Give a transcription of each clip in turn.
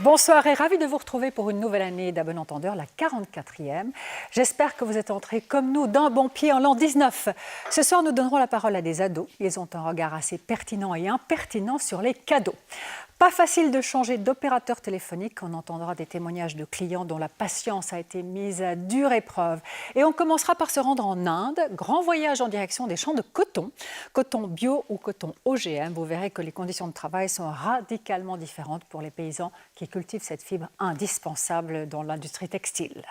Bonsoir et ravi de vous retrouver pour une nouvelle année d'À bon entendeur, la 44e. J'espère que vous êtes entrés comme nous d'un bon pied en l'an 19. Ce soir, nous donnerons la parole à des ados. Ils ont un regard assez pertinent et impertinent sur les cadeaux. Pas facile de changer d'opérateur téléphonique. On entendra des témoignages de clients dont la patience a été mise à dure épreuve. Et on commencera par se rendre en Inde. Grand voyage en direction des champs de coton. Coton bio ou coton OGM. Vous verrez que les conditions de travail sont radicalement différentes pour les paysans qui cultivent cette fibre indispensable dans l'industrie textile.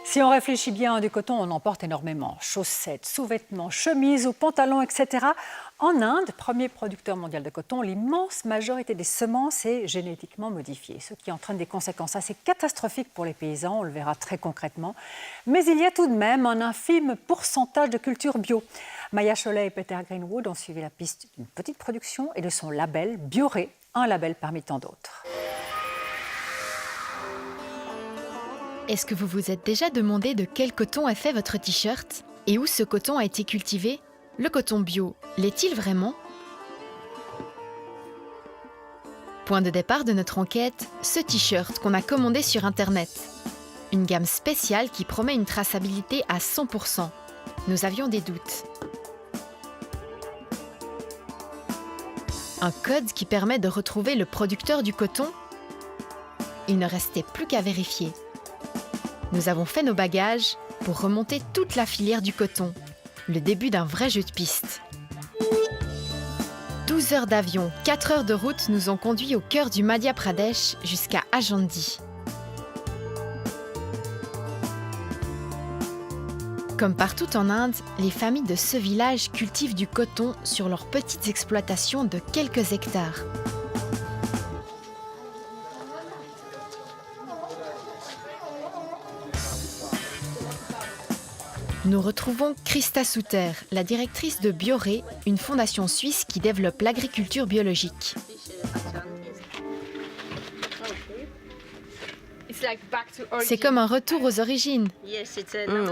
Si on réfléchit bien, du coton, on en porte énormément. Chaussettes, sous-vêtements, chemises ou pantalons, etc. En Inde, premier producteur mondial de coton, l'immense majorité des semences est génétiquement modifiée, ce qui entraîne des conséquences assez catastrophiques pour les paysans, on le verra très concrètement. Mais il y a tout de même un infime pourcentage de culture bio. Maya Cholet et Peter Greenwood ont suivi la piste d'une petite production et de son label Bioré, un label parmi tant d'autres. Est-ce que vous vous êtes déjà demandé de quel coton est fait votre t-shirt et où ce coton a été cultivé? Le coton bio, l'est-il vraiment? Point de départ de notre enquête, ce t-shirt qu'on a commandé sur Internet. Une gamme spéciale qui promet une traçabilité à 100%. Nous avions des doutes. Un code qui permet de retrouver le producteur du coton? Il ne restait plus qu'à vérifier. Nous avons fait nos bagages pour remonter toute la filière du coton, le début d'un vrai jeu de piste. 12 heures d'avion, 4 heures de route nous ont conduits au cœur du Madhya Pradesh jusqu'à Ajandi. Comme partout en Inde, les familles de ce village cultivent du coton sur leurs petites exploitations de quelques hectares. Nous retrouvons Christa Souter, la directrice de Bioré, une fondation suisse qui développe l'agriculture biologique. C'est comme un retour aux origines.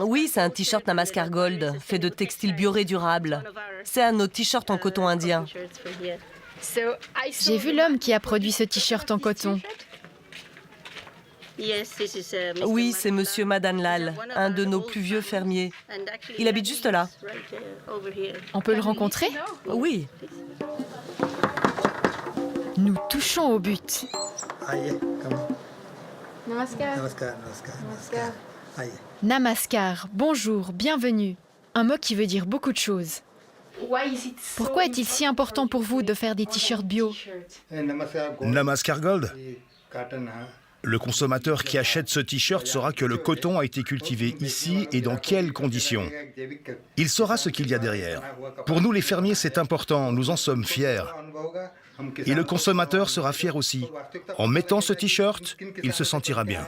Oui, c'est un t-shirt Namaskar Gold, fait de textiles Bioré durables. C'est un de nos t-shirts en coton indien. J'ai vu l'homme qui a produit ce t-shirt en coton. Oui, c'est Monsieur Madan Lal, un de nos plus vieux fermiers. Il habite juste là. On peut le rencontrer? Oui. Nous touchons au but. Namaskar, bonjour, bienvenue. Un mot qui veut dire beaucoup de choses. Pourquoi est-il si important pour vous de faire des t-shirts bio? Namaskar Gold. Le consommateur qui achète ce t-shirt saura que le coton a été cultivé ici et dans quelles conditions. Il saura ce qu'il y a derrière. Pour nous les fermiers, c'est important, nous en sommes fiers. Et le consommateur sera fier aussi. En mettant ce t-shirt, il se sentira bien.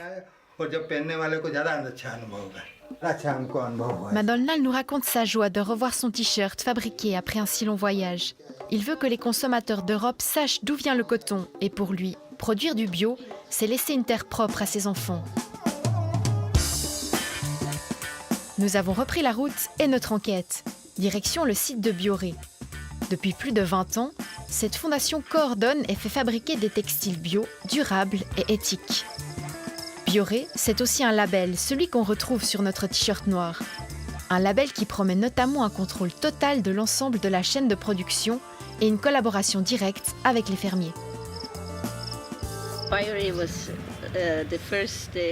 Madonnal nous raconte sa joie de revoir son t-shirt fabriqué après un si long voyage. Il veut que les consommateurs d'Europe sachent d'où vient le coton et pour lui, produire du bio, c'est laisser une terre propre à ses enfants. Nous avons repris la route et notre enquête. Direction le site de Bioré. Depuis plus de 20 ans, cette fondation coordonne et fait fabriquer des textiles bio, durables et éthiques. Bioré, c'est aussi un label, celui qu'on retrouve sur notre t-shirt noir. Un label qui promet notamment un contrôle total de l'ensemble de la chaîne de production et une collaboration directe avec les fermiers.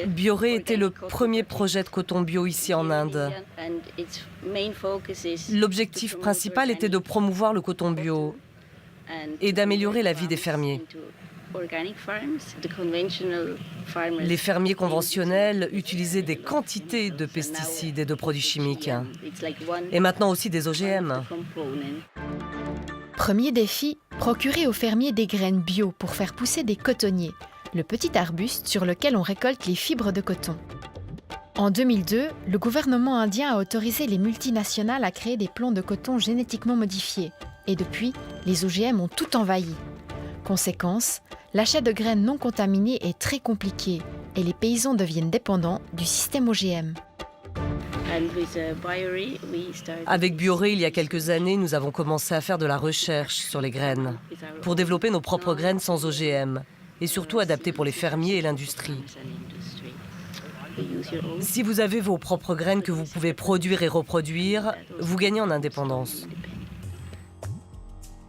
Bioré était le premier projet de coton bio ici en Inde. L'objectif principal était de promouvoir le coton bio et d'améliorer la vie des fermiers. Les fermiers conventionnels utilisaient des quantités de pesticides et de produits chimiques. Et maintenant aussi des OGM. Premier défi, procurer aux fermiers des graines bio pour faire pousser des cotonniers, le petit arbuste sur lequel on récolte les fibres de coton. En 2002, le gouvernement indien a autorisé les multinationales à créer des plants de coton génétiquement modifiés. Et depuis, les OGM ont tout envahi. Conséquence, l'achat de graines non contaminées est très compliqué et les paysans deviennent dépendants du système OGM. Avec Bioré, il y a quelques années, nous avons commencé à faire de la recherche sur les graines pour développer nos propres graines sans OGM et surtout adaptées pour les fermiers et l'industrie. Si vous avez vos propres graines que vous pouvez produire et reproduire, vous gagnez en indépendance.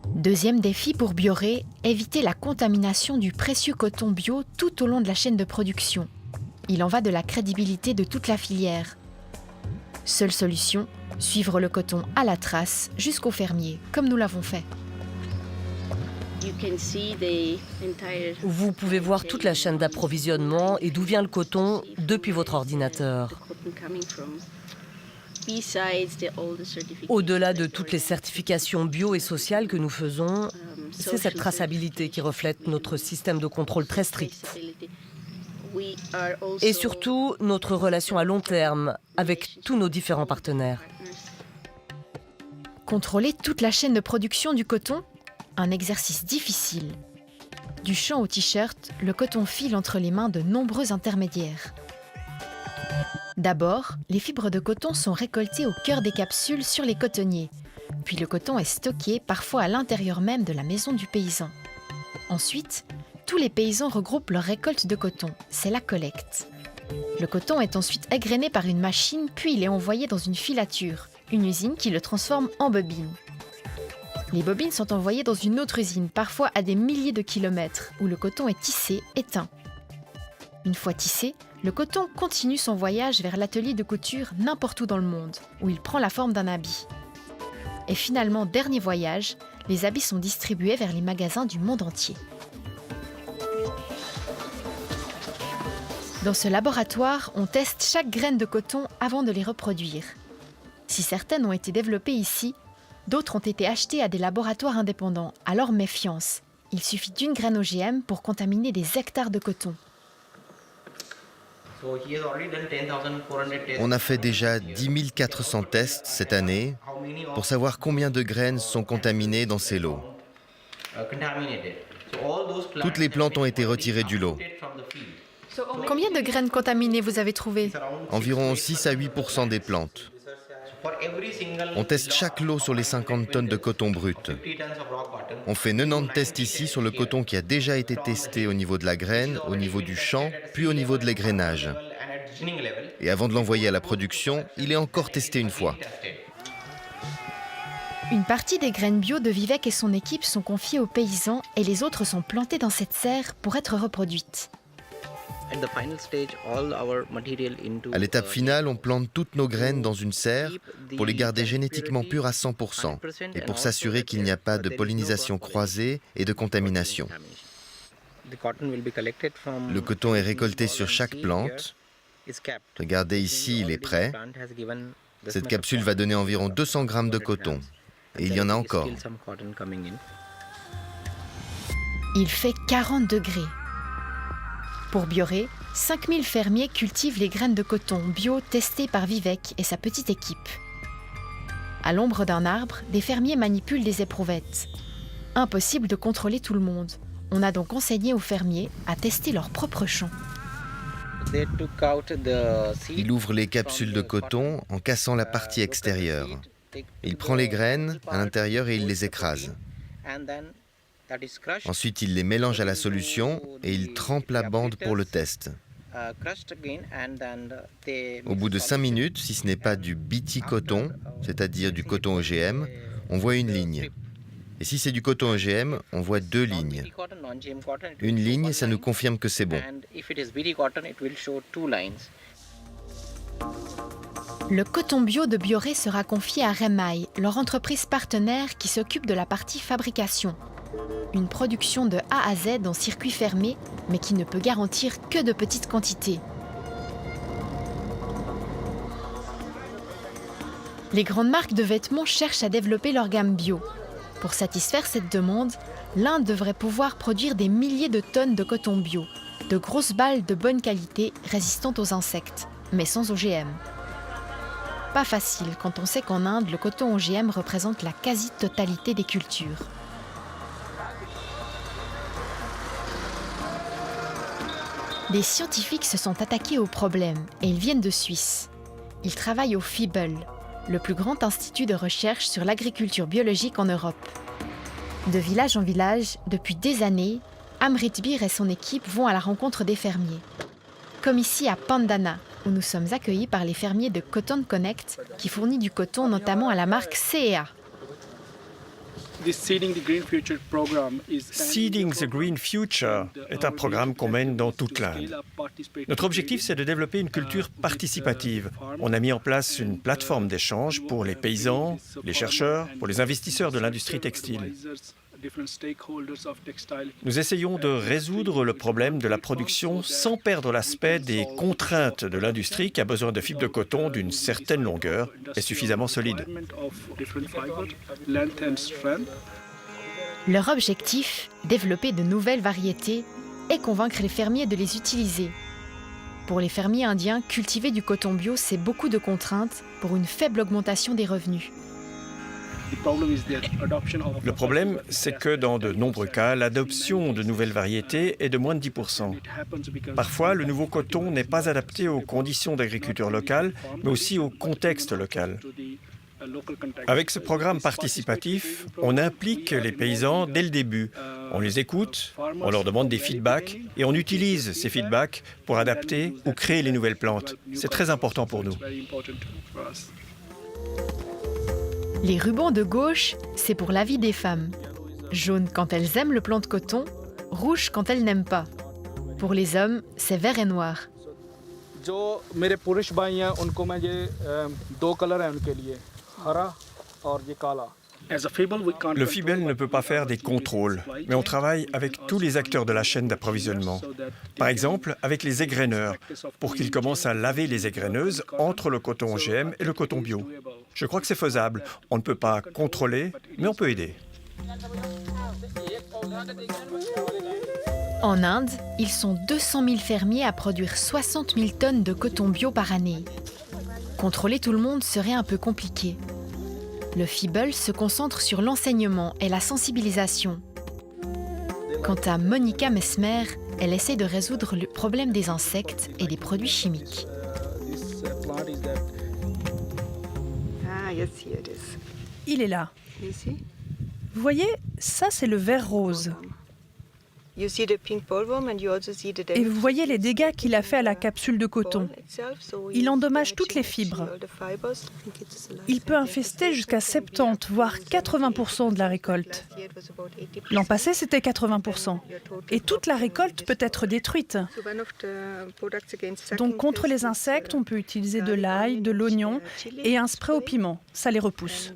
Deuxième défi pour Bioré, éviter la contamination du précieux coton bio tout au long de la chaîne de production. Il en va de la crédibilité de toute la filière. Seule solution, suivre le coton à la trace jusqu'au fermier, comme nous l'avons fait. Vous pouvez voir toute la chaîne d'approvisionnement et d'où vient le coton depuis votre ordinateur. Au-delà de toutes les certifications bio et sociales que nous faisons, c'est cette traçabilité qui reflète notre système de contrôle très strict. Et surtout, notre relation à long terme avec tous nos différents partenaires. Contrôler toute la chaîne de production du coton, un exercice difficile. Du champ au t-shirt, le coton file entre les mains de nombreux intermédiaires. D'abord, les fibres de coton sont récoltées au cœur des capsules sur les cotonniers. Puis le coton est stocké parfois à l'intérieur même de la maison du paysan. Ensuite, tous les paysans regroupent leur récolte de coton. C'est la collecte. Le coton est ensuite égrené par une machine, puis il est envoyé dans une filature, une usine qui le transforme en bobines. Les bobines sont envoyées dans une autre usine, parfois à des milliers de kilomètres, où le coton est tissé et teint. Une fois tissé, le coton continue son voyage vers l'atelier de couture n'importe où dans le monde, où il prend la forme d'un habit. Et finalement, dernier voyage, les habits sont distribués vers les magasins du monde entier. Dans ce laboratoire, on teste chaque graine de coton avant de les reproduire. Si certaines ont été développées ici, d'autres ont été achetées à des laboratoires indépendants. Alors méfiance, il suffit d'une graine OGM pour contaminer des hectares de coton. On a fait déjà 10 400 tests cette année pour savoir combien de graines sont contaminées dans ces lots. Toutes les plantes ont été retirées du lot. Combien de graines contaminées vous avez trouvées ? Environ 6 à 8% des plantes. On teste chaque lot sur les 50 tonnes de coton brut. On fait 90 tests ici sur le coton qui a déjà été testé au niveau de la graine, au niveau du champ, puis au niveau de l'égrenage. Et avant de l'envoyer à la production, il est encore testé une fois. Une partie des graines bio de Vivek et son équipe sont confiées aux paysans et les autres sont plantées dans cette serre pour être reproduites. À l'étape finale, on plante toutes nos graines dans une serre pour les garder génétiquement pures à 100% et pour s'assurer qu'il n'y a pas de pollinisation croisée et de contamination. Le coton est récolté sur chaque plante. Regardez ici, il est prêt. Cette capsule va donner environ 200 grammes de coton. Et il y en a encore. Il fait 40 degrés. Pour Bioré, 5000 fermiers cultivent les graines de coton bio testées par Vivek et sa petite équipe. À l'ombre d'un arbre, des fermiers manipulent des éprouvettes. Impossible de contrôler tout le monde. On a donc enseigné aux fermiers à tester leur propre champ. Il ouvre les capsules de coton en cassant la partie extérieure. Il prend les graines à l'intérieur et il les écrase. Ensuite, il les mélange à la solution et il trempe la bande pour le test. Au bout de 5 minutes, si ce n'est pas du BT coton, c'est-à-dire du coton OGM, on voit une ligne. Et si c'est du coton OGM, on voit 2 lignes. Une ligne, ça nous confirme que c'est bon. Le coton bio de Bioré sera confié à Remaille, leur entreprise partenaire qui s'occupe de la partie fabrication. Une production de A à Z en circuit fermé, mais qui ne peut garantir que de petites quantités. Les grandes marques de vêtements cherchent à développer leur gamme bio. Pour satisfaire cette demande, l'Inde devrait pouvoir produire des milliers de tonnes de coton bio, de grosses balles de bonne qualité résistantes aux insectes, mais sans OGM. Pas facile quand on sait qu'en Inde, le coton OGM représente la quasi-totalité des cultures. Des scientifiques se sont attaqués au problème et ils viennent de Suisse. Il travaille au FIBL, le plus grand institut de recherche sur l'agriculture biologique en Europe. De village en village, depuis des années, Amrit Bir et son équipe vont à la rencontre des fermiers. Comme ici à Pandana, où nous sommes accueillis par les fermiers de Cotton Connect, qui fournit du coton notamment à la marque CEA. Seeding the Green Future est un programme qu'on mène dans toute l'Inde. Notre objectif, c'est de développer une culture participative. On a mis en place une plateforme d'échange pour les paysans, les chercheurs, pour les investisseurs de l'industrie textile. Nous essayons de résoudre le problème de la production sans perdre l'aspect des contraintes de l'industrie qui a besoin de fibres de coton d'une certaine longueur et suffisamment solides. Leur objectif, développer de nouvelles variétés et convaincre les fermiers de les utiliser. Pour les fermiers indiens, cultiver du coton bio, c'est beaucoup de contraintes pour une faible augmentation des revenus. Le problème, c'est que dans de nombreux cas, l'adoption de nouvelles variétés est de moins de 10%. Parfois, le nouveau coton n'est pas adapté aux conditions d'agriculture locale, mais aussi au contexte local. Avec ce programme participatif, on implique les paysans dès le début. On les écoute, on leur demande des feedbacks et on utilise ces feedbacks pour adapter ou créer les nouvelles plantes. C'est très important pour nous. Les rubans de gauche, c'est pour la vie des femmes. Jaune quand elles aiment le plant de coton, rouge quand elles n'aiment pas. Pour les hommes, c'est vert et noir. Le FIBL ne peut pas faire des contrôles, mais on travaille avec tous les acteurs de la chaîne d'approvisionnement. Par exemple, avec les égraineurs, pour qu'ils commencent à laver les égraineuses entre le coton OGM et le coton bio. Je crois que c'est faisable. On ne peut pas contrôler, mais on peut aider. En Inde, ils sont 200 000 fermiers à produire 60 000 tonnes de coton bio par année. Contrôler tout le monde serait un peu compliqué. Le FIBL se concentre sur l'enseignement et la sensibilisation. Quant à Monica Mesmer, elle essaie de résoudre le problème des insectes et des produits chimiques. Il est là. Vous voyez, ça c'est le ver rose. Et vous voyez les dégâts qu'il a fait à la capsule de coton. Il endommage toutes les fibres. Il peut infester jusqu'à 70, voire 80% de la récolte. L'an passé, c'était 80%. Et toute la récolte peut être détruite. Donc contre les insectes, on peut utiliser de l'ail, de l'oignon et un spray au piment. Ça les repousse.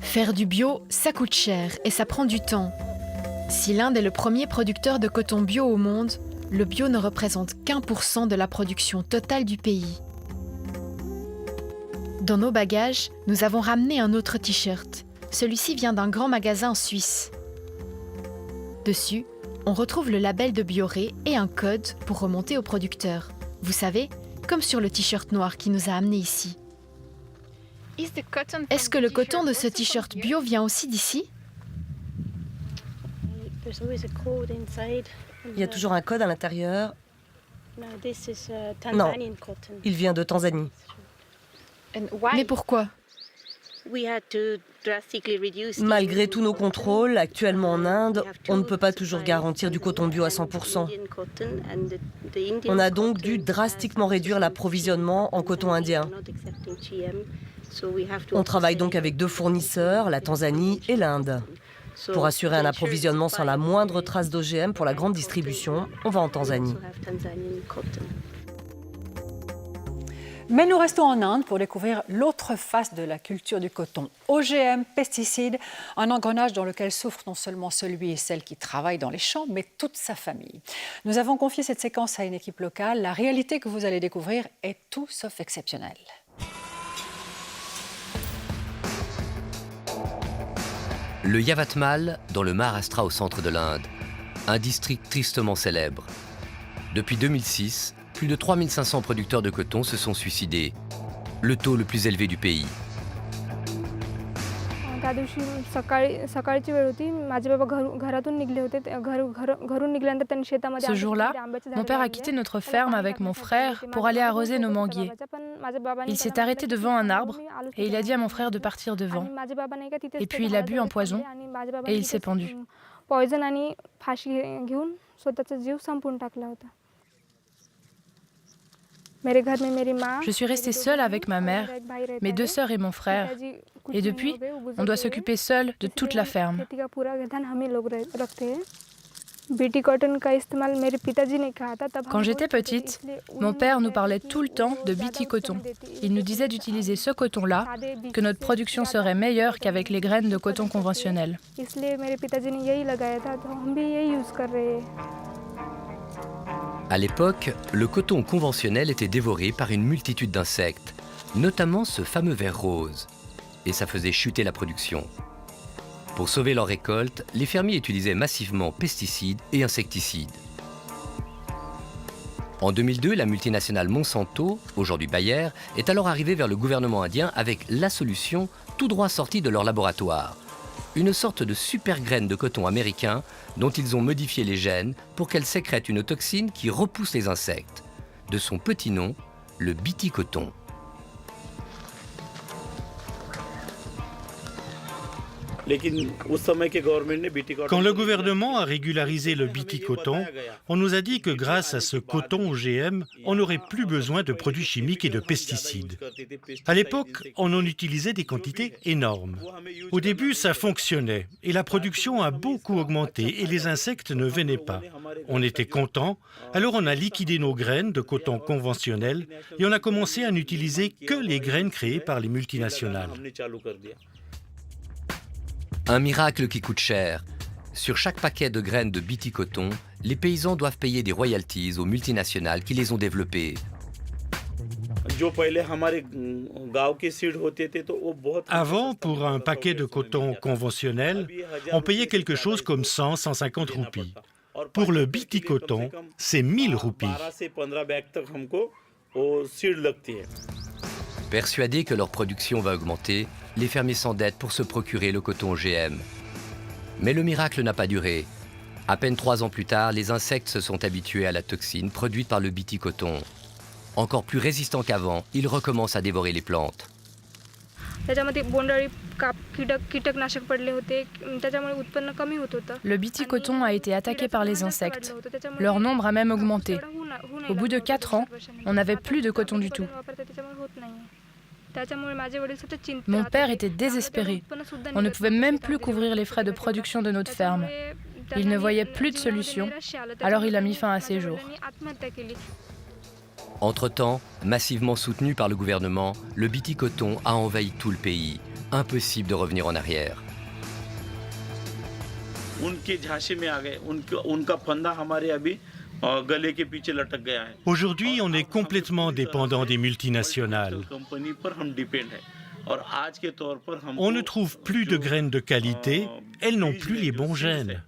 Faire du bio, ça coûte cher et ça prend du temps. Si l'Inde est le premier producteur de coton bio au monde, le bio ne représente qu'1% de la production totale du pays. Dans nos bagages, nous avons ramené un autre t-shirt. Celui-ci vient d'un grand magasin en Suisse. Dessus, on retrouve le label de Bioré et un code pour remonter au producteur. Vous savez, comme sur le t-shirt noir qui nous a amenés ici. Est-ce que le coton de ce t-shirt bio vient aussi d'ici? Il y a toujours un code à l'intérieur. Non, il vient de Tanzanie. Mais pourquoi? Malgré tous nos contrôles, actuellement en Inde, on ne peut pas toujours garantir du coton bio à 100%. On a donc dû drastiquement réduire l'approvisionnement en coton indien. On travaille donc avec 2 fournisseurs, la Tanzanie et l'Inde. Pour assurer un approvisionnement sans la moindre trace d'OGM pour la grande distribution, on va en Tanzanie. Mais nous restons en Inde pour découvrir l'autre face de la culture du coton. OGM, pesticides, un engrenage dans lequel souffre non seulement celui et celle qui travaillent dans les champs, mais toute sa famille. Nous avons confié cette séquence à une équipe locale. La réalité que vous allez découvrir est tout sauf exceptionnelle. Le Yavatmal, dans le Maharashtra au centre de l'Inde, un district tristement célèbre. Depuis 2006, plus de 3500 producteurs de coton se sont suicidés, le taux le plus élevé du pays. Ce jour-là, mon père a quitté notre ferme avec mon frère pour aller arroser nos manguiers. Il s'est arrêté devant un arbre et il a dit à mon frère de partir devant. Et puis il a bu un poison et il s'est pendu. Je suis restée seule avec ma mère, mes 2 sœurs et mon frère. Et depuis, on doit s'occuper seul de toute la ferme. Quand j'étais petite, mon père nous parlait tout le temps de BT coton. Il nous disait d'utiliser ce coton-là, que notre production serait meilleure qu'avec les graines de coton conventionnelles. À l'époque, le coton conventionnel était dévoré par une multitude d'insectes, notamment ce fameux ver rose, et ça faisait chuter la production. Pour sauver leur récolte, les fermiers utilisaient massivement pesticides et insecticides. En 2002, la multinationale Monsanto, aujourd'hui Bayer, est alors arrivée vers le gouvernement indien avec la solution tout droit sortie de leur laboratoire. Une sorte de super graine de coton américain dont ils ont modifié les gènes pour qu'elle sécrète une toxine qui repousse les insectes. De son petit nom, le BT coton. Quand le gouvernement a régularisé le BT coton, on nous a dit que grâce à ce coton OGM, on n'aurait plus besoin de produits chimiques et de pesticides. À l'époque, on en utilisait des quantités énormes. Au début, ça fonctionnait et la production a beaucoup augmenté et les insectes ne venaient pas. On était contents, alors on a liquidé nos graines de coton conventionnel et on a commencé à n'utiliser que les graines créées par les multinationales. Un miracle qui coûte cher. Sur chaque paquet de graines de BT coton, les paysans doivent payer des royalties aux multinationales qui les ont développées. Avant, pour un paquet de coton conventionnel, on payait quelque chose comme 100-150 roupies. Pour le BT coton, c'est 1000 roupies. Persuadés que leur production va augmenter, les fermiers s'endettent pour se procurer le coton OGM. Mais le miracle n'a pas duré. À peine 3 ans plus tard, les insectes se sont habitués à la toxine produite par le BT coton. Encore plus résistant qu'avant, ils recommencent à dévorer les plantes. Le BT coton a été attaqué par les insectes. Leur nombre a même augmenté. Au bout de 4 ans, on n'avait plus de coton du tout. Mon père était désespéré. On ne pouvait même plus couvrir les frais de production de notre ferme. Il ne voyait plus de solution, alors il a mis fin à ses jours. Entre-temps, massivement soutenu par le gouvernement, le BT coton a envahi tout le pays. Impossible de revenir en arrière. Aujourd'hui, on est complètement dépendant des multinationales. On ne trouve plus de graines de qualité, elles n'ont plus les bons gènes.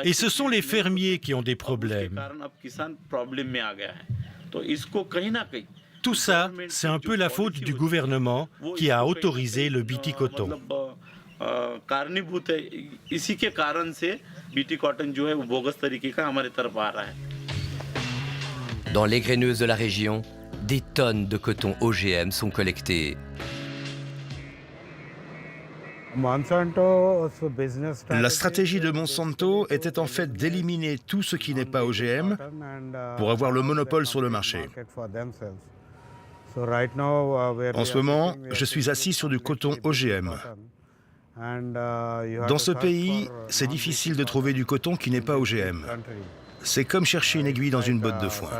Et ce sont les fermiers qui ont des problèmes. Tout ça, c'est un peu la faute du gouvernement qui a autorisé le BT coton. Dans les graineuses de la région, des tonnes de coton OGM sont collectées. La stratégie de Monsanto était en fait d'éliminer tout ce qui n'est pas OGM pour avoir le monopole sur le marché. En ce moment, je suis assis sur du coton OGM. Dans ce pays, c'est difficile de trouver du coton qui n'est pas OGM. C'est comme chercher une aiguille dans une botte de foin.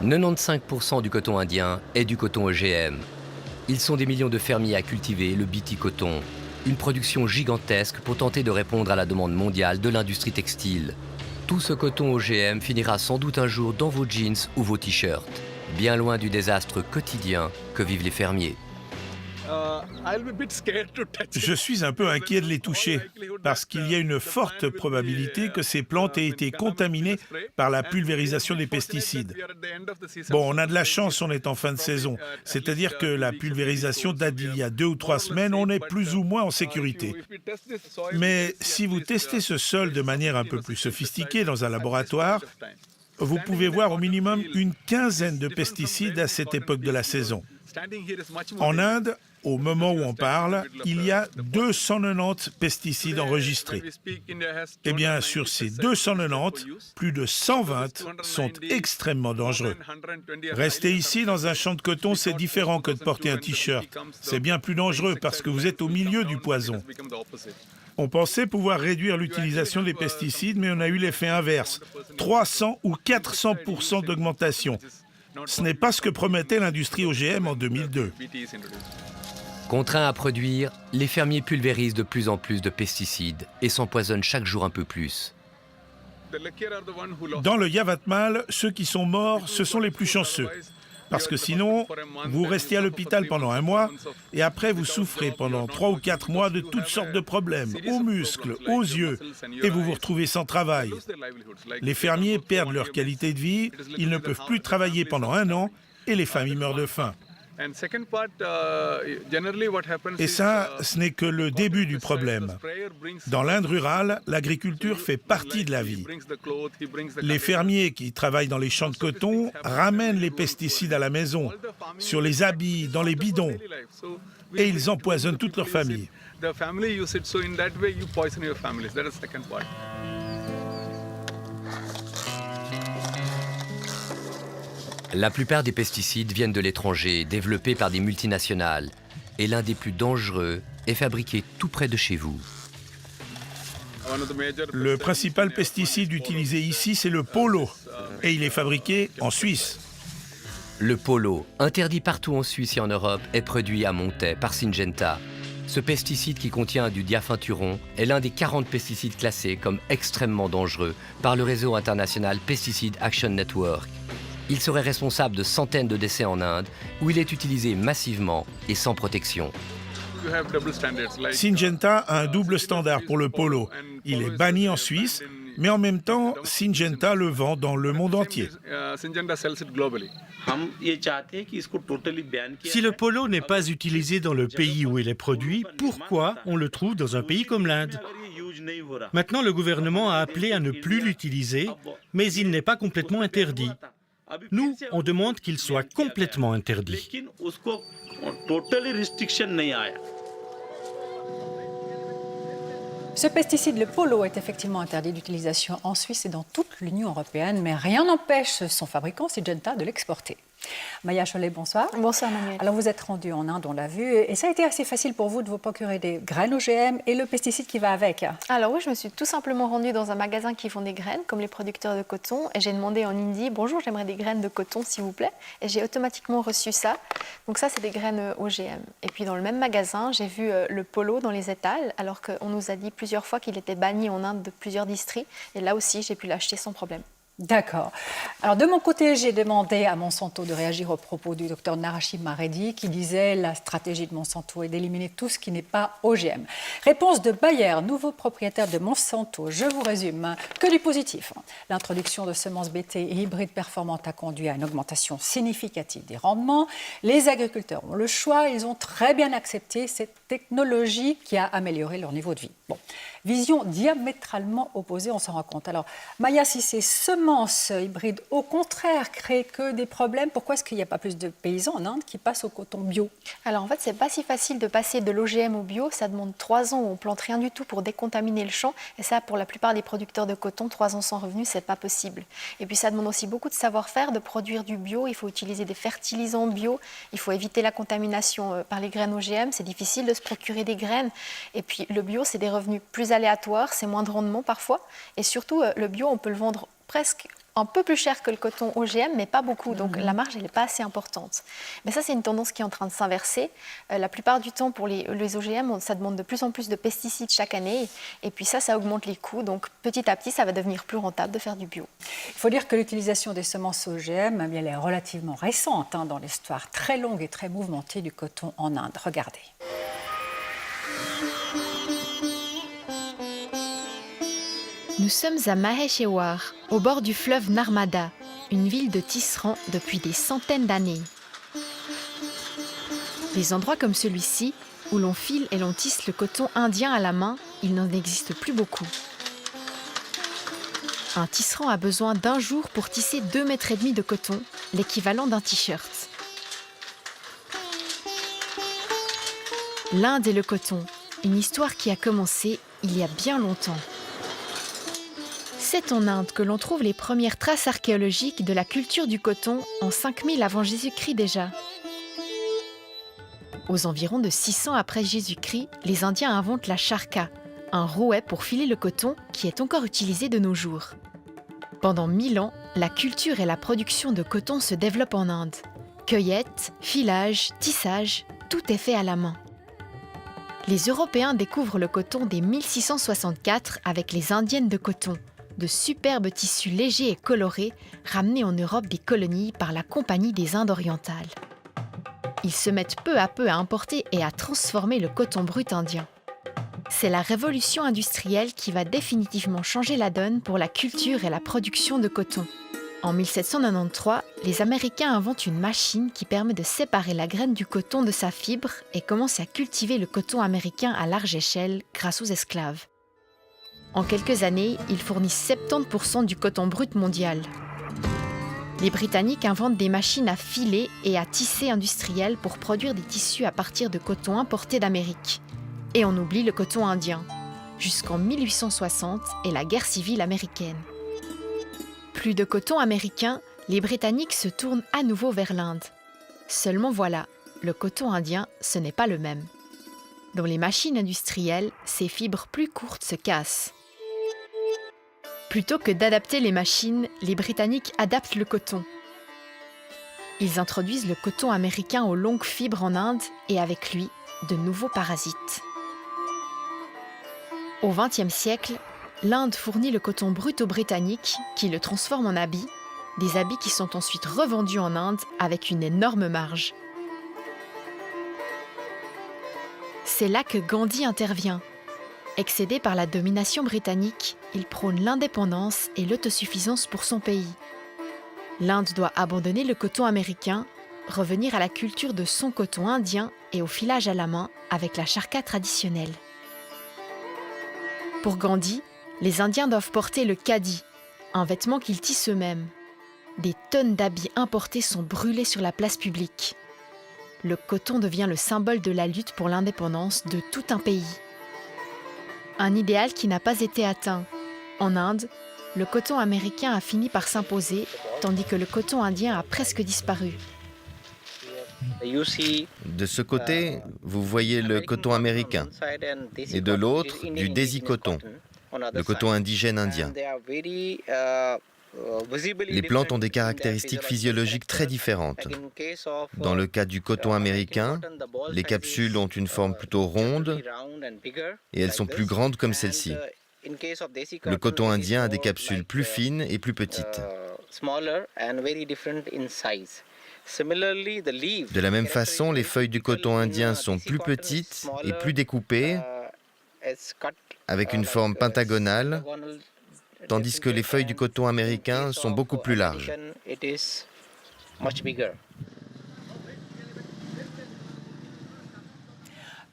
95% du coton indien est du coton OGM. Ils sont des millions de fermiers à cultiver le BT coton, une production gigantesque pour tenter de répondre à la demande mondiale de l'industrie textile. Tout ce coton OGM finira sans doute un jour dans vos jeans ou vos t-shirts, bien loin du désastre quotidien que vivent les fermiers. Je suis un peu inquiet de les toucher parce qu'il y a une forte probabilité que ces plantes aient été contaminées par la pulvérisation des pesticides. Bon, on a de la chance, on est en fin de saison, c'est-à-dire que la pulvérisation date d'il y a 2 ou 3 semaines, on est plus ou moins en sécurité. Mais si vous testez ce sol de manière un peu plus sophistiquée dans un laboratoire, vous pouvez voir au minimum une quinzaine de pesticides à cette époque de la saison. En Inde, au moment où on parle, il y a 290 pesticides enregistrés. Eh bien, sur ces 290, plus de 120 sont extrêmement dangereux. Rester ici dans un champ de coton, c'est différent que de porter un t-shirt. C'est bien plus dangereux parce que vous êtes au milieu du poison. On pensait pouvoir réduire l'utilisation des pesticides, mais on a eu l'effet inverse. 300 ou 400% d'augmentation. Ce n'est pas ce que promettait l'industrie OGM en 2002. Contraints à produire, les fermiers pulvérisent de plus en plus de pesticides et s'empoisonnent chaque jour un peu plus. Dans le Yavatmal, ceux qui sont morts, ce sont les plus chanceux. Parce que sinon, vous restez à l'hôpital pendant 1 mois et après vous souffrez pendant 3 ou 4 mois de toutes sortes de problèmes, aux muscles, aux yeux, et vous vous retrouvez sans travail. Les fermiers perdent leur qualité de vie, ils ne peuvent plus travailler pendant 1 an et les familles meurent de faim. Et ça, ce n'est que le début du problème. Dans l'Inde rurale, l'agriculture fait partie de la vie. Les fermiers qui travaillent dans les champs de coton ramènent les pesticides à la maison, sur les habits, dans les bidons, et ils empoisonnent toute leur famille. La plupart des pesticides viennent de l'étranger, développés par des multinationales. Et l'un des plus dangereux est fabriqué tout près de chez vous. Le principal pesticide utilisé ici, c'est le polo. Et il est fabriqué en Suisse. Le polo, interdit partout en Suisse et en Europe, est produit à Montaix par Syngenta. Ce pesticide qui contient du diaphanturon est l'un des 40 pesticides classés comme extrêmement dangereux par le réseau international Pesticide Action Network. Il serait responsable de centaines de décès en Inde, où il est utilisé massivement et sans protection. Syngenta a un double standard pour le polo. Il est banni en Suisse, mais en même temps, Syngenta le vend dans le monde entier. Si le polo n'est pas utilisé dans le pays où il est produit, pourquoi on le trouve dans un pays comme l'Inde ? Maintenant, le gouvernement a appelé à ne plus l'utiliser, mais il n'est pas complètement interdit. Nous, on demande qu'il soit complètement interdit. Ce pesticide, le polo, est effectivement interdit d'utilisation en Suisse et dans toute l'Union européenne, mais rien n'empêche son fabricant, Syngenta, de l'exporter. Maya Chollet, bonsoir. Bonsoir Manuel. Alors vous êtes rendue en Inde, on l'a vu, et ça a été assez facile pour vous de vous procurer des graines OGM et le pesticide qui va avec. Alors oui, je me suis tout simplement rendue dans un magasin qui font des graines, comme les producteurs de coton, et j'ai demandé en hindi, bonjour, j'aimerais des graines de coton s'il vous plaît, et j'ai automatiquement reçu ça. Donc ça, c'est des graines OGM. Et puis dans le même magasin, j'ai vu le polo dans les étals, alors qu'on nous a dit plusieurs fois qu'il était banni en Inde de plusieurs districts, et là aussi, j'ai pu l'acheter sans problème. D'accord. Alors de mon côté, j'ai demandé à Monsanto de réagir aux propos du docteur Narasimha Reddy qui disait la stratégie de Monsanto est d'éliminer tout ce qui n'est pas OGM. Réponse de Bayer, nouveau propriétaire de Monsanto. Je vous résume, que du positif. L'introduction de semences BT et hybrides performantes a conduit à une augmentation significative des rendements. Les agriculteurs ont le choix, ils ont très bien accepté cette technologie qui a amélioré leur niveau de vie. Bon, vision diamétralement opposée, on s'en rend compte. Alors, Maya, si ces semences hybrides, au contraire, créent que des problèmes, pourquoi est-ce qu'il n'y a pas plus de paysans en Inde qui passent au coton bio? Alors en fait, c'est pas si facile de passer de l'OGM au bio. Ça demande 3 ans où on plante rien du tout pour décontaminer le champ. Et ça, pour la plupart des producteurs de coton, 3 ans sans revenus, c'est pas possible. Et puis ça demande aussi beaucoup de savoir-faire de produire du bio. Il faut utiliser des fertilisants bio. Il faut éviter la contamination par les graines OGM. C'est difficile de se procurer des graines. Et puis le bio, c'est des revenus plus aléatoires, c'est moins de rendement parfois. Et surtout, le bio, on peut le vendre presque un peu plus cher que le coton OGM, mais pas beaucoup. Donc la marge, elle n'est pas assez importante. Mais ça, c'est une tendance qui est en train de s'inverser. La plupart du temps, pour les OGM, ça demande de plus en plus de pesticides chaque année. Et puis ça augmente les coûts. Donc petit à petit, ça va devenir plus rentable de faire du bio. Il faut dire que l'utilisation des semences OGM, elle est relativement récente dans l'histoire très longue et très mouvementée du coton en Inde. Regardez. Nous sommes à Maheshewar, au bord du fleuve Narmada, une ville de tisserands depuis des centaines d'années. Des endroits comme celui-ci, où l'on file et l'on tisse le coton indien à la main, il n'en existe plus beaucoup. Un tisserand a besoin d'1 jour pour tisser 2,5 mètres de coton, l'équivalent d'un t-shirt. L'Inde et le coton, une histoire qui a commencé il y a bien longtemps. C'est en Inde que l'on trouve les premières traces archéologiques de la culture du coton en 5000 avant Jésus-Christ déjà. Aux environs de 600 après Jésus-Christ, les Indiens inventent la charka, un rouet pour filer le coton qui est encore utilisé de nos jours. Pendant 1000 ans, la culture et la production de coton se développent en Inde. Cueillette, filage, tissage, tout est fait à la main. Les Européens découvrent le coton dès 1664 avec les Indiennes de coton, de superbes tissus légers et colorés ramenés en Europe des colonies par la Compagnie des Indes orientales. Ils se mettent peu à peu à importer et à transformer le coton brut indien. C'est la révolution industrielle qui va définitivement changer la donne pour la culture et la production de coton. En 1793, les Américains inventent une machine qui permet de séparer la graine du coton de sa fibre et commencent à cultiver le coton américain à large échelle grâce aux esclaves. En quelques années, ils fournissent 70% du coton brut mondial. Les Britanniques inventent des machines à filer et à tisser industrielles pour produire des tissus à partir de coton importé d'Amérique. Et on oublie le coton indien, jusqu'en 1860 et la guerre civile américaine. Plus de coton américain, les Britanniques se tournent à nouveau vers l'Inde. Seulement voilà, le coton indien, ce n'est pas le même. Dans les machines industrielles, ces fibres plus courtes se cassent. Plutôt que d'adapter les machines, les Britanniques adaptent le coton. Ils introduisent le coton américain aux longues fibres en Inde et avec lui, de nouveaux parasites. Au XXe siècle, l'Inde fournit le coton brut aux Britanniques qui le transforment en habits, des habits qui sont ensuite revendus en Inde avec une énorme marge. C'est là que Gandhi intervient. Excédé par la domination britannique, il prône l'indépendance et l'autosuffisance pour son pays. L'Inde doit abandonner le coton américain, revenir à la culture de son coton indien et au filage à la main avec la charka traditionnelle. Pour Gandhi, les Indiens doivent porter le khadi, un vêtement qu'ils tissent eux-mêmes. Des tonnes d'habits importés sont brûlés sur la place publique. Le coton devient le symbole de la lutte pour l'indépendance de tout un pays. Un idéal qui n'a pas été atteint. En Inde, le coton américain a fini par s'imposer, tandis que le coton indien a presque disparu. De ce côté, vous voyez le coton américain, et de l'autre, du desi coton, le coton indigène indien. Les plantes ont des caractéristiques physiologiques très différentes. Dans le cas du coton américain, les capsules ont une forme plutôt ronde et elles sont plus grandes comme celle-ci. Le coton indien a des capsules plus fines et plus petites. De la même façon, les feuilles du coton indien sont plus petites et plus découpées, avec une forme pentagonale, tandis que les feuilles du coton américain sont beaucoup plus larges.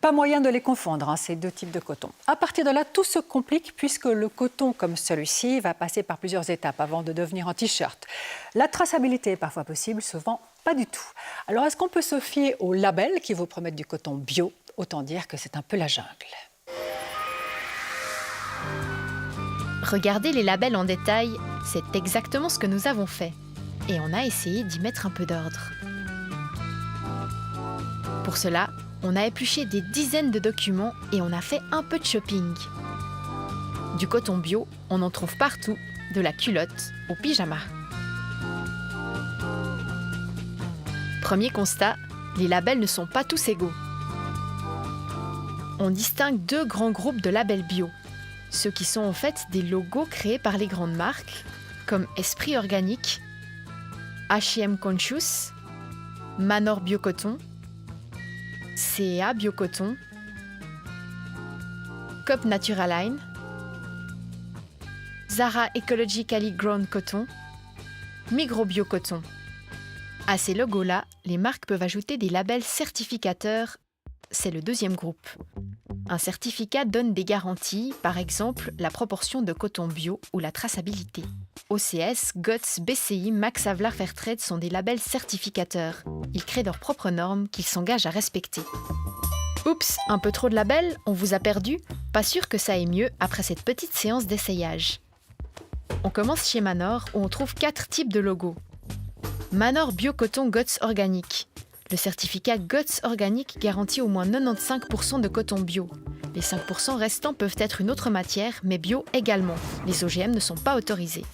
Pas moyen de les confondre, ces deux types de coton. À partir de là, tout se complique puisque le coton comme celui-ci va passer par plusieurs étapes avant de devenir un t-shirt. La traçabilité est parfois possible, souvent pas du tout. Alors est-ce qu'on peut se fier aux labels qui vous promettent du coton bio? Autant dire que c'est un peu la jungle. Regardez les labels en détail, c'est exactement ce que nous avons fait. Et on a essayé d'y mettre un peu d'ordre. Pour cela, on a épluché des dizaines de documents et on a fait un peu de shopping. Du coton bio, on en trouve partout, de la culotte au pyjama. Premier constat, les labels ne sont pas tous égaux. On distingue deux grands groupes de labels bio. Ceux qui sont en fait des logos créés par les grandes marques, comme Esprit Organique, H&M Conscious, Manor Biocoton, CA Biocoton, Coop Naturaline, Zara Ecologically Grown Coton, Migros Biocoton. À ces logos-là, les marques peuvent ajouter des labels certificateurs. C'est le deuxième groupe. Un certificat donne des garanties, par exemple la proportion de coton bio ou la traçabilité. OCS, GOTS, BCI, Max Havelaar Fairtrade sont des labels certificateurs. Ils créent leurs propres normes qu'ils s'engagent à respecter. Oups, un peu trop de labels, on vous a perdu? Pas sûr que ça aille mieux après cette petite séance d'essayage. On commence chez Manor où on trouve 4 types de logos. Manor Biocoton GOTS Organique. Le certificat GOTS Organique garantit au moins 95% de coton bio. Les 5% restants peuvent être une autre matière, mais bio également. Les OGM ne sont pas autorisés.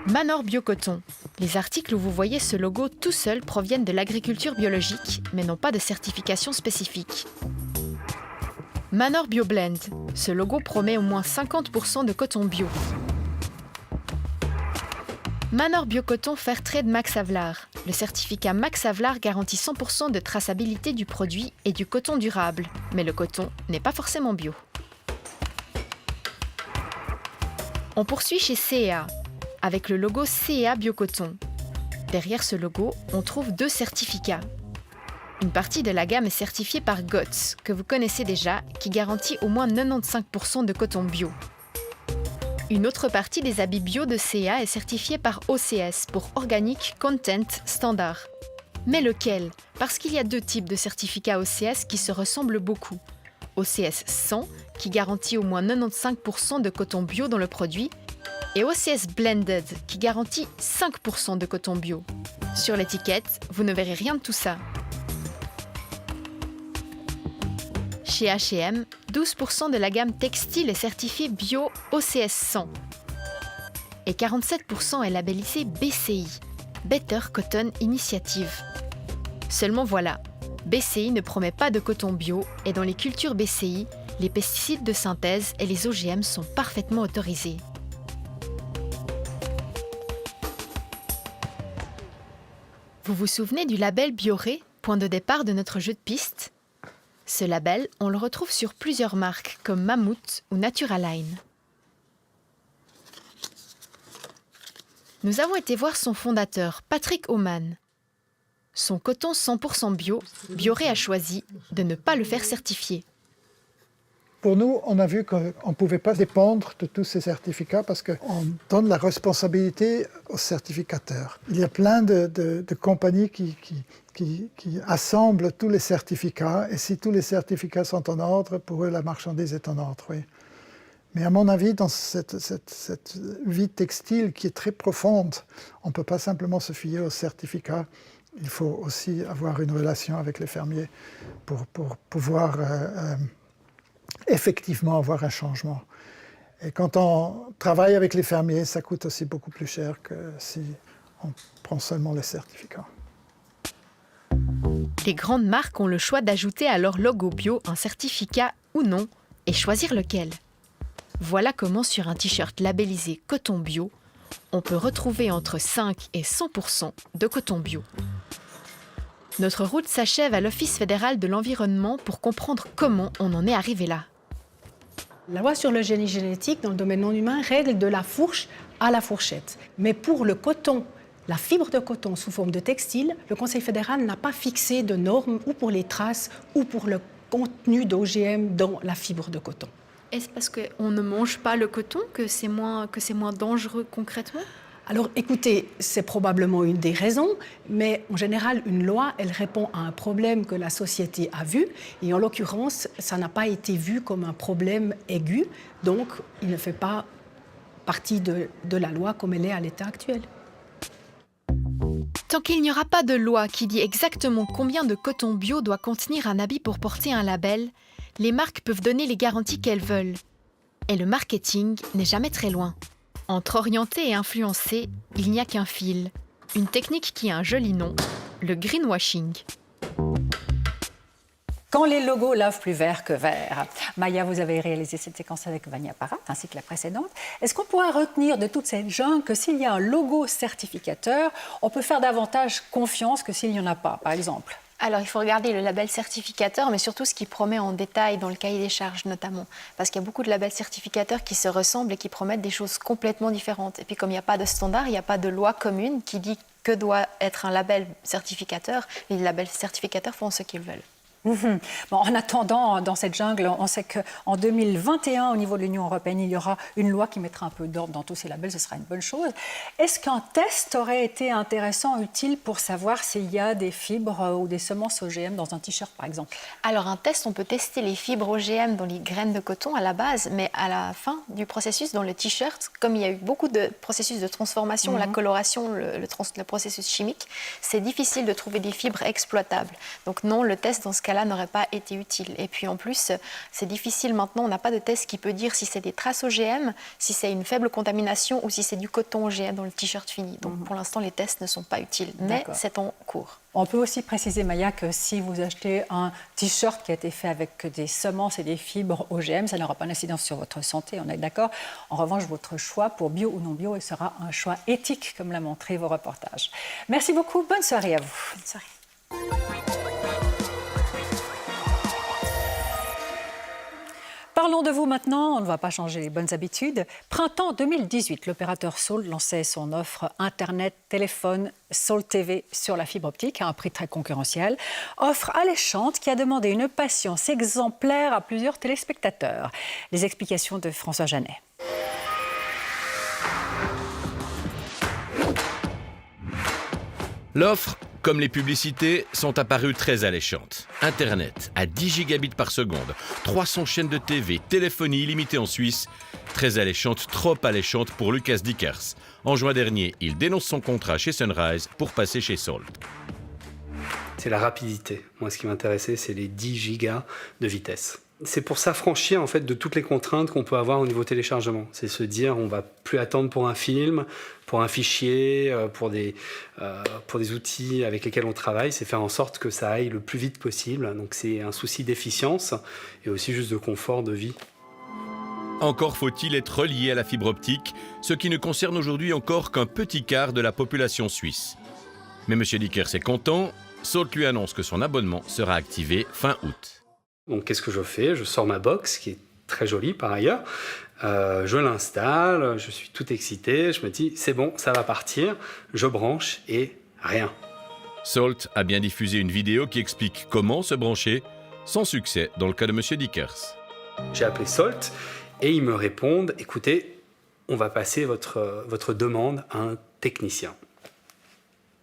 Manor Biocoton. Les articles où vous voyez ce logo tout seul proviennent de l'agriculture biologique, mais n'ont pas de certification spécifique. Manor BioBlend. Ce logo promet au moins 50% de coton bio. Manor Biocoton Fairtrade Max Havelaar. Le certificat Max Havelaar garantit 100% de traçabilité du produit et du coton durable, mais le coton n'est pas forcément bio. On poursuit chez CEA, avec le logo CEA Biocoton. Derrière ce logo, on trouve 2 certificats. Une partie de la gamme est certifiée par GOTS, que vous connaissez déjà, qui garantit au moins 95% de coton bio. Une autre partie des habits bio de CEA est certifiée par OCS pour Organic Content Standard. Mais lequel? Parce qu'il y a 2 types de certificats OCS qui se ressemblent beaucoup. OCS 100, qui garantit au moins 95% de coton bio dans le produit, et OCS Blended, qui garantit 5% de coton bio. Sur l'étiquette, vous ne verrez rien de tout ça. Chez H&M, 12% de la gamme textile est certifiée bio OCS 100 et 47% est labellisée BCI, Better Cotton Initiative. Seulement voilà, BCI ne promet pas de coton bio et dans les cultures BCI, les pesticides de synthèse et les OGM sont parfaitement autorisés. Vous vous souvenez du label Bioré, point de départ de notre jeu de piste? Ce label, on le retrouve sur plusieurs marques comme Mammut ou Naturaline. Nous avons été voir son fondateur, Patrick Aumann. Son coton 100% bio, Bioré a choisi de ne pas le faire certifier. Pour nous, on a vu qu'on ne pouvait pas dépendre de tous ces certificats parce qu'on donne la responsabilité aux certificateurs. Il y a plein de compagnies qui assemblent tous les certificats et si tous les certificats sont en ordre, pour eux, la marchandise est en ordre. Oui. Mais à mon avis, dans cette vie textile qui est très profonde, on ne peut pas simplement se fier aux certificats. Il faut aussi avoir une relation avec les fermiers pour pouvoir effectivement avoir un changement. Et quand on travaille avec les fermiers, ça coûte aussi beaucoup plus cher que si on prend seulement les certificats. Les grandes marques ont le choix d'ajouter à leur logo bio un certificat ou non et choisir lequel. Voilà comment sur un t-shirt labellisé coton bio, on peut retrouver entre 5 et 100% de coton bio. Notre route s'achève à l'Office fédéral de l'environnement pour comprendre comment on en est arrivé là. La loi sur le génie génétique dans le domaine non humain règle de la fourche à la fourchette. Mais pour le coton, la fibre de coton sous forme de textile, le Conseil fédéral n'a pas fixé de normes ou pour les traces ou pour le contenu d'OGM dans la fibre de coton. Est-ce parce qu'on ne mange pas le coton que c'est moins dangereux concrètement ? Alors écoutez, c'est probablement une des raisons, mais en général, une loi, elle répond à un problème que la société a vu, et en l'occurrence, ça n'a pas été vu comme un problème aigu, donc il ne fait pas partie de la loi comme elle est à l'état actuel. Tant qu'il n'y aura pas de loi qui dit exactement combien de coton bio doit contenir un habit pour porter un label, les marques peuvent donner les garanties qu'elles veulent. Et le marketing n'est jamais très loin. Entre orienter et influencer, il n'y a qu'un fil. Une technique qui a un joli nom, le greenwashing. Quand les logos lavent plus vert que vert. Maya, vous avez réalisé cette séquence avec Vania Parat, ainsi que la précédente. Est-ce qu'on pourrait retenir de toute cette jungle que s'il y a un logo certificateur, on peut faire davantage confiance que s'il n'y en a pas, par exemple? Alors, il faut regarder le label certificateur, mais surtout ce qu'il promet en détail dans le cahier des charges notamment. Parce qu'il y a beaucoup de labels certificateurs qui se ressemblent et qui promettent des choses complètement différentes. Et puis, comme il n'y a pas de standard, il n'y a pas de loi commune qui dit que doit être un label certificateur, les labels certificateurs font ce qu'ils veulent. Bon, en attendant, dans cette jungle, on sait qu'en 2021, au niveau de l'Union européenne, il y aura une loi qui mettra un peu d'ordre dans tous ces labels, ce sera une bonne chose. Est-ce qu'un test aurait été intéressant, utile pour savoir s'il y a des fibres ou des semences OGM dans un t-shirt, par exemple? Alors, un test, on peut tester les fibres OGM dans les graines de coton à la base, mais à la fin du processus, dans le t-shirt, comme il y a eu beaucoup de processus de transformation, la coloration, le processus chimique, c'est difficile de trouver des fibres exploitables. Donc non, le test, dans ce cas-là, n'aurait pas été utile. Et puis en plus, c'est difficile maintenant, on n'a pas de test qui peut dire si c'est des traces OGM, si c'est une faible contamination ou si c'est du coton OGM dans le t-shirt fini. Donc pour l'instant, les tests ne sont pas utiles, mais c'est en cours. On peut aussi préciser, Maya, que si vous achetez un t-shirt qui a été fait avec des semences et des fibres OGM, ça n'aura pas d'incidence sur votre santé, on est d'accord. En revanche, votre choix pour bio ou non bio, il sera un choix éthique, comme l'a montré vos reportages. Merci beaucoup, bonne soirée à vous. Bonne soirée. Parlons de vous maintenant, on ne va pas changer les bonnes habitudes. Printemps 2018, l'opérateur Salt lançait son offre Internet, téléphone, Salt TV sur la fibre optique à un prix très concurrentiel. Offre alléchante qui a demandé une patience exemplaire à plusieurs téléspectateurs. Les explications de François Janet. L'offre, comme les publicités, sont apparues très alléchantes. Internet à 10 gigabits par seconde, 300 chaînes de TV, téléphonie illimitée en Suisse. Très alléchante, trop alléchante pour Lucas Dickers. En juin dernier, il dénonce son contrat chez Sunrise pour passer chez Salt. C'est la rapidité. Moi, ce qui m'intéressait, c'est les 10 gigas de vitesse. C'est pour s'affranchir en fait de toutes les contraintes qu'on peut avoir au niveau téléchargement. C'est se dire on va plus attendre pour un film, pour un fichier, pour des outils avec lesquels on travaille. C'est faire en sorte que ça aille le plus vite possible. Donc c'est un souci d'efficience et aussi juste de confort de vie. Encore faut-il être relié à la fibre optique, ce qui ne concerne aujourd'hui encore qu'un petit quart de la population suisse. Mais M. Dickers est content. Salt lui annonce que son abonnement sera activé fin août. Donc qu'est-ce que je fais? Je sors ma box, qui est très jolie par ailleurs, je l'installe, je suis tout excité, je me dis c'est bon, ça va partir, je branche et rien. Salt a bien diffusé une vidéo qui explique comment se brancher, sans succès dans le cas de M. Dickers. J'ai appelé Salt et ils me répondent écoutez, on va passer votre demande à un technicien.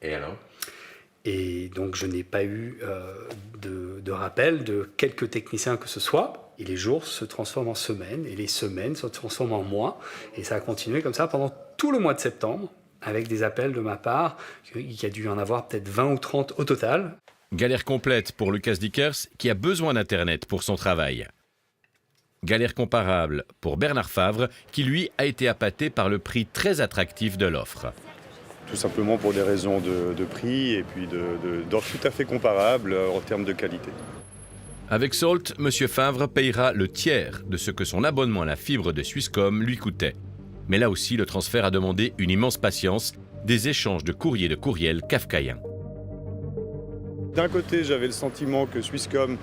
Et alors? Et donc, je n'ai pas eu de rappel de quelques techniciens que ce soit. Et les jours se transforment en semaines, et les semaines se transforment en mois. Et ça a continué comme ça pendant tout le mois de septembre, avec des appels de ma part, qui a dû en avoir peut-être 20 ou 30 au total. Galère complète pour Lucas Dickers, qui a besoin d'Internet pour son travail. Galère comparable pour Bernard Favre, qui lui a été appâté par le prix très attractif de l'offre. Tout simplement pour des raisons de prix et puis d'offres tout à fait comparables en termes de qualité. Avec Salt, M. Favre payera le tiers de ce que son abonnement à la fibre de Swisscom lui coûtait. Mais là aussi, le transfert a demandé une immense patience, des échanges de courriers de courriel kafkaïens. D'un côté, j'avais le sentiment que Swisscom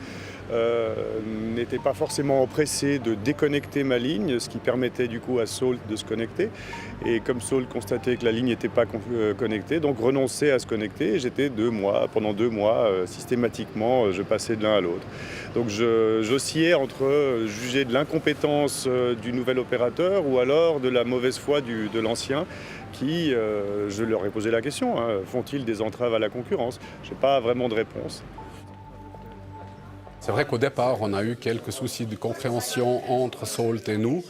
n'était pas forcément pressé de déconnecter ma ligne, ce qui permettait du coup à Salt de se connecter. Et comme Salt constatait que la ligne n'était pas connectée, donc renonçait à se connecter. Et j'étais pendant 2 mois, systématiquement, je passais de l'un à l'autre. Donc j'oscillais entre juger de l'incompétence du nouvel opérateur ou alors de la mauvaise foi de l'ancien. Qui, je leur ai posé la question, font-ils des entraves à la concurrence? Je n'ai pas vraiment de réponse. C'est vrai qu'au départ, on a eu quelques soucis de compréhension entre Salt et nous,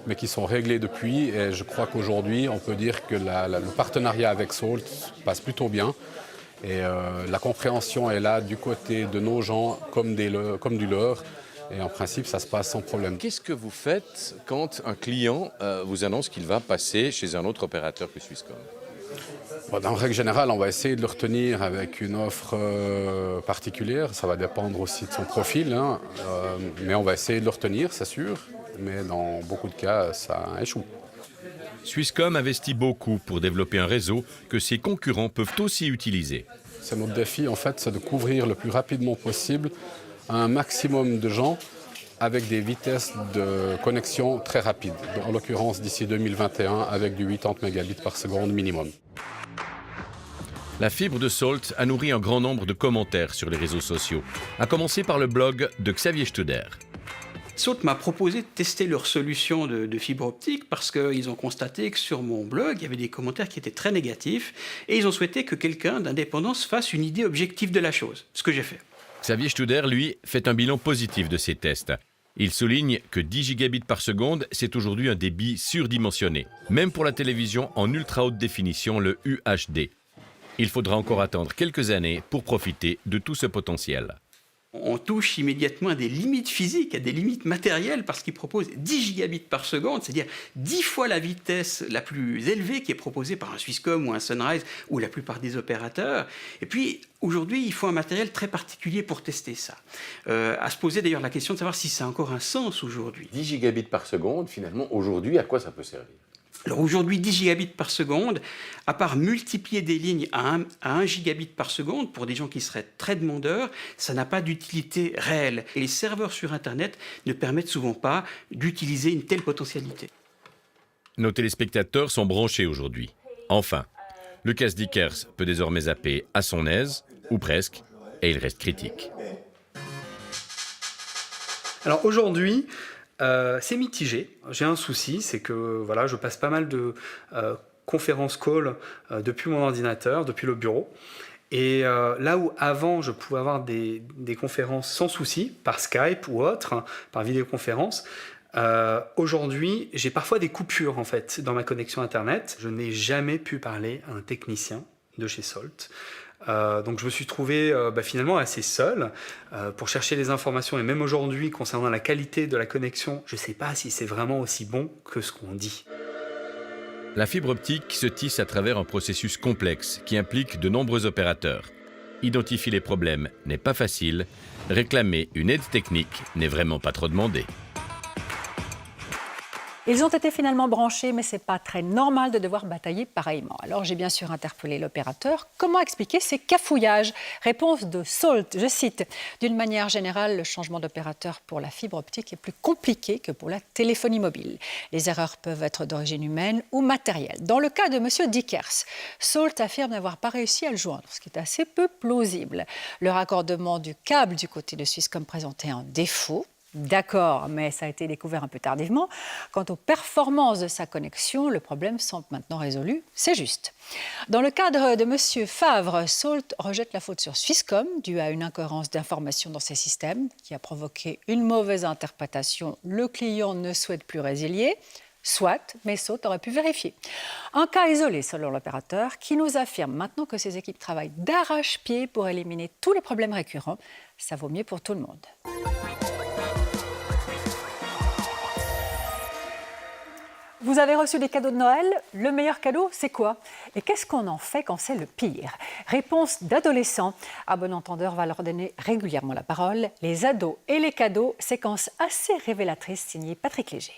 mais qui sont réglés depuis. Et je crois qu'aujourd'hui, on peut dire que le partenariat avec Salt passe plutôt bien. Et la compréhension est là du côté de nos gens comme du leur. Et en principe, ça se passe sans problème. Qu'est-ce que vous faites quand un client vous annonce qu'il va passer chez un autre opérateur que Swisscom ? En règle générale, on va essayer de le retenir avec une offre particulière. Ça va dépendre aussi de son profil, hein. Mais on va essayer de le retenir, c'est sûr. Mais dans beaucoup de cas, ça échoue. Swisscom investit beaucoup pour développer un réseau que ses concurrents peuvent aussi utiliser. C'est notre défi, en fait, c'est de couvrir le plus rapidement possible un maximum de gens avec des vitesses de connexion très rapides. En l'occurrence, d'ici 2021, avec du 80 mégabits par seconde minimum. La fibre de Salt a nourri un grand nombre de commentaires sur les réseaux sociaux, à commencer par le blog de Xavier Studer. Salt m'a proposé de tester leur solution de fibre optique parce qu'ils ont constaté que sur mon blog, il y avait des commentaires qui étaient très négatifs et ils ont souhaité que quelqu'un d'indépendant se fasse une idée objective de la chose, ce que j'ai fait. Xavier Studer, lui, fait un bilan positif de ces tests. Il souligne que 10 gigabits par seconde, c'est aujourd'hui un débit surdimensionné, même pour la télévision en ultra haute définition, le UHD. Il faudra encore attendre quelques années pour profiter de tout ce potentiel. On touche immédiatement à des limites physiques, à des limites matérielles, parce qu'ils proposent 10 gigabits par seconde, c'est-à-dire 10 fois la vitesse la plus élevée qui est proposée par un Swisscom ou un Sunrise ou la plupart des opérateurs. Et puis, aujourd'hui, il faut un matériel très particulier pour tester ça. À se poser d'ailleurs la question de savoir si ça a encore un sens aujourd'hui. 10 gigabits par seconde, finalement, aujourd'hui, à quoi ça peut servir ? Alors aujourd'hui, 10 gigabits par seconde, à part multiplier des lignes à 1 gigabit par seconde, pour des gens qui seraient très demandeurs, ça n'a pas d'utilité réelle. Et les serveurs sur Internet ne permettent souvent pas d'utiliser une telle potentialité. Nos téléspectateurs sont branchés aujourd'hui. Enfin, Lucas Dickers peut désormais zapper à son aise, ou presque, et il reste critique. Alors aujourd'hui, c'est mitigé. J'ai un souci, c'est que voilà, je passe pas mal de conférences call depuis mon ordinateur, depuis le bureau. Et là où avant, je pouvais avoir des conférences sans souci, par Skype ou autre, par vidéoconférence, aujourd'hui, j'ai parfois des coupures en fait, dans ma connexion Internet. Je n'ai jamais pu parler à un technicien de chez Salt. Donc je me suis trouvé finalement assez seul pour chercher les informations. Et même aujourd'hui, concernant la qualité de la connexion, je ne sais pas si c'est vraiment aussi bon que ce qu'on dit. La fibre optique se tisse à travers un processus complexe qui implique de nombreux opérateurs. Identifier les problèmes n'est pas facile. Réclamer une aide technique n'est vraiment pas trop demandé. Ils ont été finalement branchés, mais ce n'est pas très normal de devoir batailler pareillement. Alors j'ai bien sûr interpellé l'opérateur. Comment expliquer ces cafouillages ? Réponse de Salt, je cite. D'une manière générale, le changement d'opérateur pour la fibre optique est plus compliqué que pour la téléphonie mobile. Les erreurs peuvent être d'origine humaine ou matérielle. Dans le cas de M. Dickers, Salt affirme n'avoir pas réussi à le joindre, ce qui est assez peu plausible. Le raccordement du câble du côté de Swisscom présentait un défaut. D'accord, mais ça a été découvert un peu tardivement. Quant aux performances de sa connexion, le problème semble maintenant résolu, c'est juste. Dans le cadre de M. Favre, Salt rejette la faute sur Swisscom, due à une incohérence d'information dans ses systèmes, qui a provoqué une mauvaise interprétation. Le client ne souhaite plus résilier. Soit, mais Salt aurait pu vérifier. Un cas isolé selon l'opérateur, qui nous affirme maintenant que ses équipes travaillent d'arrache-pied pour éliminer tous les problèmes récurrents. Ça vaut mieux pour tout le monde. Vous avez reçu des cadeaux de Noël. Le meilleur cadeau, c'est quoi? Et qu'est-ce qu'on en fait quand c'est le pire? Réponse d'adolescents. À bon entendeur, va leur donner régulièrement la parole. Les ados et les cadeaux, séquence assez révélatrice signée Patrick Léger.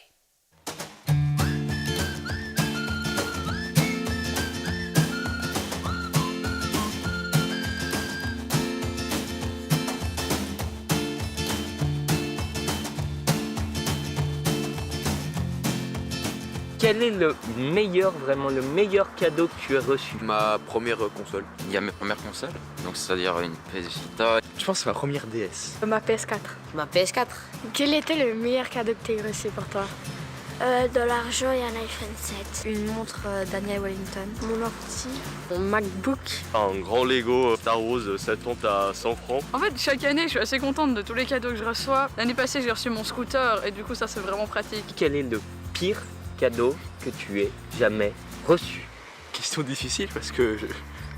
Quel est le meilleur cadeau que tu as reçu? Ma première console. Il y a mes premières consoles, donc c'est-à-dire une PS Vita. Je pense que c'est ma première DS. Ma PS4. Ma PS4. Quel était le meilleur cadeau que tu as reçu pour toi? De l'argent et un iPhone 7. Une montre Daniel Wellington. Mon ordi. Mon MacBook. Un grand Lego Star Wars, ça tombe à 100 francs. En fait, chaque année, je suis assez contente de tous les cadeaux que je reçois. L'année passée, j'ai reçu mon scooter et du coup, ça, c'est vraiment pratique. Quel est le pire cadeau que tu aies jamais reçu? Question difficile parce que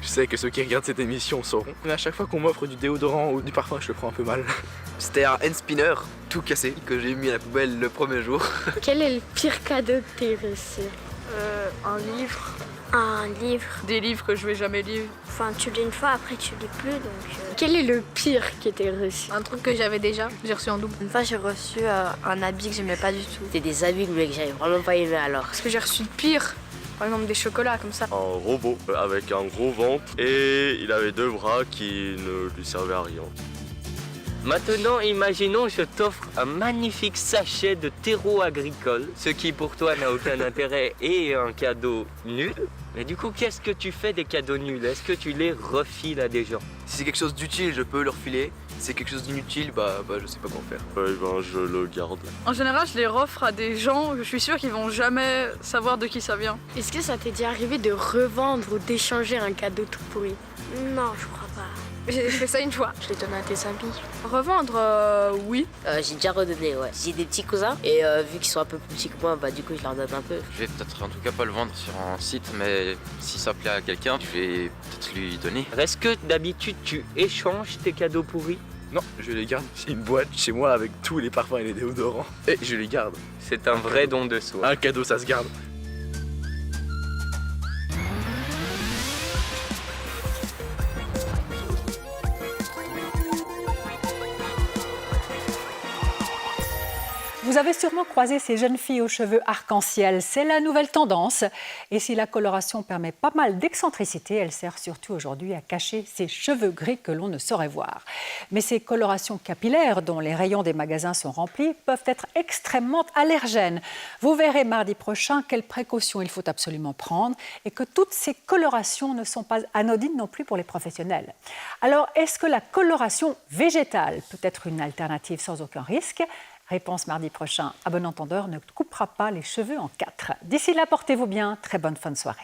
je sais que ceux qui regardent cette émission sauront. Mais à chaque fois qu'on m'offre du déodorant ou du parfum, je le prends un peu mal. C'était un hand spinner tout cassé que j'ai mis à la poubelle le premier jour. Quel est le pire cadeau que t'aies reçu? Un livre. Un livre. Des livres que je vais jamais lire. Enfin, tu lis une fois, après tu lis plus, donc... Quel est le pire que t'aies reçu? Un truc que j'avais déjà, j'ai reçu en double. Une fois, j'ai reçu un habit que j'aimais pas du tout. C'était des habits que j'avais vraiment pas aimé alors. Ce que j'ai reçu de pire, par exemple des chocolats comme ça. Un robot avec un gros ventre et il avait 2 bras qui ne lui servaient à rien. Maintenant, imaginons, je t'offre un magnifique sachet de terreau agricole, ce qui pour toi n'a aucun intérêt et un cadeau nul. Mais du coup, qu'est-ce que tu fais des cadeaux nuls? Est-ce que tu les refiles à des gens? Si c'est quelque chose d'utile, je peux le refiler. Si c'est quelque chose d'inutile, je sais pas quoi faire. Je le garde. En général, je les offre à des gens que je suis sûre qu'ils vont jamais savoir de qui ça vient. Est-ce que ça t'est déjà arrivé de revendre ou d'échanger un cadeau tout pourri? Non, je crois pas. J'ai fait ça une fois. Je l'ai donné à tes amis. Revendre, oui. J'ai déjà redonné, ouais. J'ai des petits cousins et vu qu'ils sont un peu plus petits que moi, du coup je leur donne un peu. Je vais peut-être en tout cas pas le vendre sur un site, mais si ça plaît à quelqu'un, je vais peut-être lui donner. Est-ce que d'habitude tu échanges tes cadeaux pourris? Non, je les garde. J'ai une boîte chez moi avec tous les parfums et les déodorants. Et je les garde. C'est un vrai don de soi. Un cadeau, ça se garde. Vous avez sûrement croisé ces jeunes filles aux cheveux arc-en-ciel. C'est la nouvelle tendance. Et si la coloration permet pas mal d'excentricité, elle sert surtout aujourd'hui à cacher ces cheveux gris que l'on ne saurait voir. Mais ces colorations capillaires, dont les rayons des magasins sont remplis, peuvent être extrêmement allergènes. Vous verrez mardi prochain quelles précautions il faut absolument prendre et que toutes ces colorations ne sont pas anodines non plus pour les professionnels. Alors, est-ce que la coloration végétale peut être une alternative sans aucun risque ? Réponse mardi prochain. À bon entendeur, ne coupera pas les cheveux en 4. D'ici là, portez-vous bien. Très bonne fin de soirée.